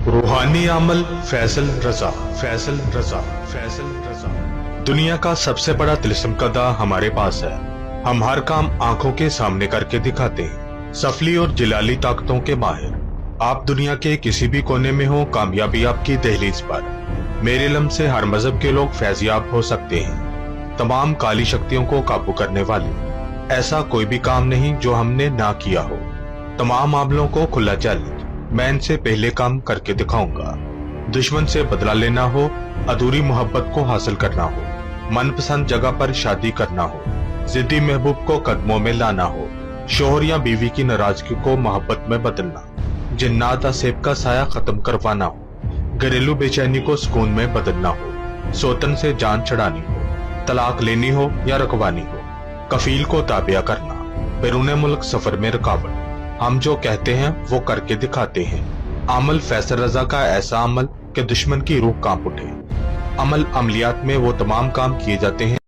रूहानी अमल फैसल रजा, फैसल रजा, फैसल रजा। दुनिया का सबसे बड़ा तिलस्मकदा हमारे पास है। हम हर काम आंखों के सामने करके दिखाते हैं, सफली और जिलाली ताकतों के माहिर। आप दुनिया के किसी भी कोने में हो, कामयाबी आपकी दहलीज पर। मेरे इल्म से हर मजहब के लोग फैजियाब हो सकते हैं, तमाम काली शक्तियों को काबू करने वाले। ऐसा कोई भी काम नहीं जो हमने ना किया हो। तमाम मामलों को खुला चैलेंज, मैं इनसे पहले काम करके दिखाऊंगा। दुश्मन से बदला लेना हो, अधूरी मोहब्बत को हासिल करना हो, मनपसंद जगह पर शादी करना हो, जिद्दी महबूब को कदमों में लाना हो, शोहर या बीवी की नाराजगी को मोहब्बत में बदलना, जिन्नात असेब का साया खत्म करवाना हो, घरेलू बेचैनी को सुकून में बदलना हो, सोतन से जान छड़ानी हो, तलाक लेनी हो या रखवानी हो, कफील को ताबिया करना, बैरून मुल्क सफर में रुकावट। हम जो कहते हैं वो करके दिखाते हैं। अमल फैसल रजा का ऐसा अमल कि दुश्मन की रूह कांप उठे। अमल अमलियात में वो तमाम काम किए जाते हैं